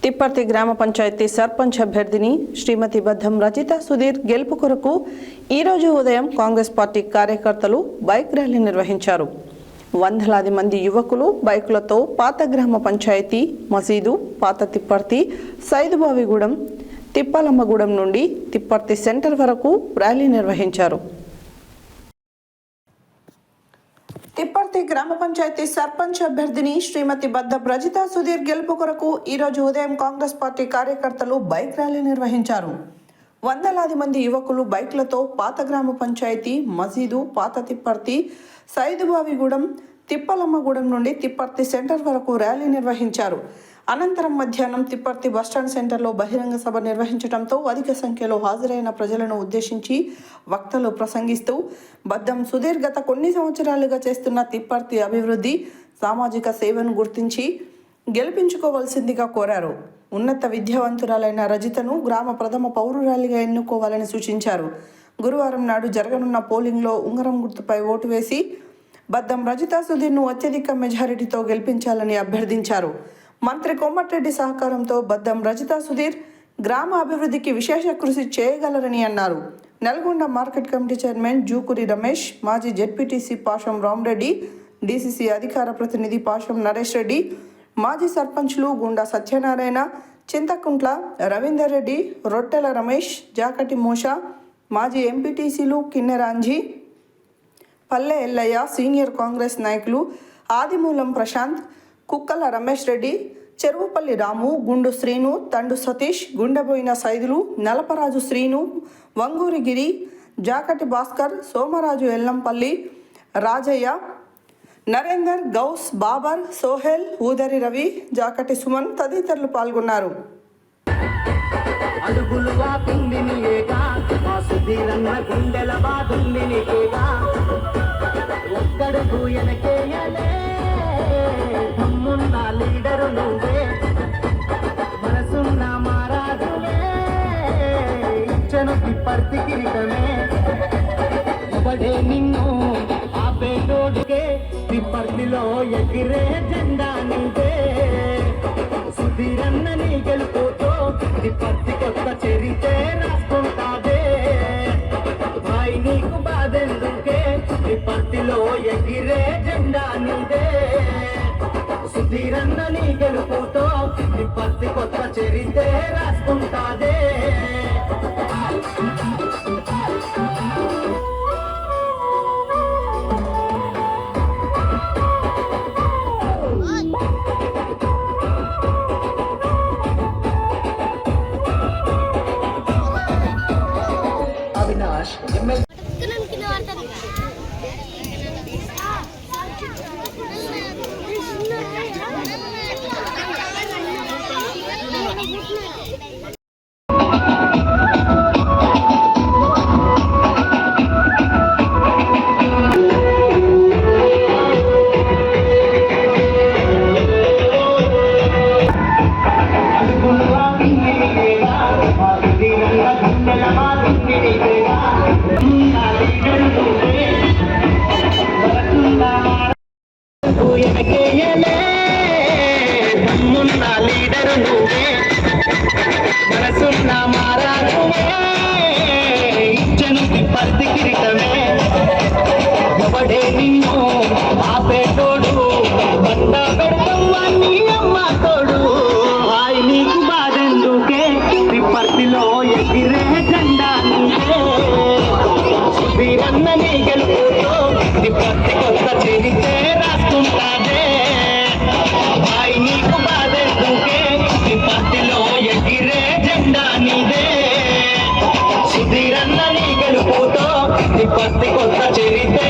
తిప్పర్తి గ్రామ పంచాయతీ సర్పంచ్ అభ్యర్థిని శ్రీమతి బద్దం రజిత సుధీర్ గెలుపు కొరకు ఈరోజు ఉదయం కాంగ్రెస్ పార్టీ కార్యకర్తలు బైక్ ర్యాలీ నిర్వహించారు. వందలాది మంది యువకులు బైకులతో పాత గ్రామ పంచాయతీ మసీదు, పాత తిప్పర్తి, సైదుబావిగూడెం, తిప్పాలమ్మగూడెం నుండి తిప్పర్తి సెంటర్ వరకు ర్యాలీ నిర్వహించారు. తిప్పర్తి గ్రామ పంచాయతీ సర్పంచ్ అభ్యర్థిని శ్రీమతి బద్దం రజిత సుధీర్ గెలుపు కొరకు ఈరోజు ఉదయం కాంగ్రెస్ పార్టీ కార్యకర్తలు బైక్ ర్యాలీ నిర్వహించారు. వందలాది మంది యువకులు బైక్లతో పాత గ్రామ పంచాయతీ మసీదు, పాత తిప్పర్తి, సైదుబావిగూడెం, తిప్పాలమ్మగూడెం నుండి తిప్పర్తి సెంటర్ వరకు ర్యాలీ నిర్వహించారు. అనంతరం మధ్యాహ్నం తిప్పర్తి బస్టాండ్ సెంటర్లో బహిరంగ సభ నిర్వహించడంతో అధిక సంఖ్యలో హాజరైన ప్రజలను ఉద్దేశించి వక్తలు ప్రసంగిస్తూ బద్దం సుధీర్ గత కొన్ని సంవత్సరాలుగా చేస్తున్న తిప్పర్తి అభివృద్ధి, సామాజిక సేవను గుర్తించి గెలిపించుకోవాల్సిందిగా కోరారు. ఉన్నత విద్యావంతురాలైన రజితను గ్రామ ప్రథమ పౌరురాలిగా ఎన్నుకోవాలని సూచించారు. గురువారం నాడు జరగనున్న పోలింగ్లో ఉంగరం గుర్తుపై ఓటు వేసి బద్దం రజిత సుధీర్ను అత్యధిక మెజారిటీతో గెలిపించాలని అభ్యర్థించారు. మంత్రి కోమటిరెడ్డి సహకారంతో బద్దం రజిత సుధీర్ గ్రామ అభివృద్ధికి విశేష కృషి చేయగలరని అన్నారు. Nalgonda market committee chairman Jukuri Ramesh, మాజీ జెడ్పీటీసీ పాషం రామరెడ్డి, డీసీసీ అధికార ప్రతినిధి పాషం నరేష్ రెడ్డి, మాజీ సర్పంచ్లు గుండా సత్యనారాయణ, చింతకుంట్ల రవీందర్ రెడ్డి, రొట్టెల రమేష్, జాకటి మోషా, మాజీ ఎంపీటీసీలు కిన్నెరాంజీ, పల్లె ఎల్లయ్య, సీనియర్ కాంగ్రెస్ నాయకులు ఆదిమూలం ప్రశాంత్, కుక్కల రమేష్ రెడ్డి, చెరువుపల్లి రాము, గుండు శ్రీను, తండు సతీష్, గుండెబోయిన సైదులు, నలపరాజు శ్రీను, వంగూరి గిరి, జాకటి భాస్కర్, సోమరాజు ఎల్లంపల్లి, రాజయ్య, నరేందర్, గౌస్, బాబర్, సోహెల్, ఊదరి రవి, జాకటి సుమన్ తదితరులు పాల్గొన్నారు. లీడరు నువ్వే, మనసున్న మారాజులే, ఇచ్చను తిప్పర్తి కిరీటమే, ఒకడే నిన్ను ఆపేటోడికే, తిప్పర్తిలో ఎగిరే జెండా నీదే. సుధీరన్న నీ గెలుపుతో తిప్పర్తి కొత్త చరితే రాసుకుంటాదే. భాయ్ నీకు బాధెందుకే, తిప్పర్తిలో ఎగిరే జెండా నీదే. సుధీరన్న నీ గెలుపుతో తిప్పర్తి కొత్త చరితే రాసుకుంటాదే. అవినాష్ ఎమ్మెల్యే లీడరు నువ్వే, మనసున్న మారాజులే, ఇచ్చను తిప్పర్తి కిరీటమే, ఎవడే నిన్ను ఆపేటోడు, బండ పెడతవ్వా నీ అమ్మ తోడు. హాయ్ నీకు బాధెందుకే, తిప్పర్తిలో ఎగిరే జెండా నీదే. సుధీరన్న నీ గెలుపుతో తిప్పర్తి కొత్త చరితే రాసుకుంటాదే. హాయ్ నీకు బాధెందుకే, తిప్పర్తిలో ఎగిరే జెండా నీదే. సుధీరన్న నీ గెలుపుతో తిప్పర్తి కొత్త చరితే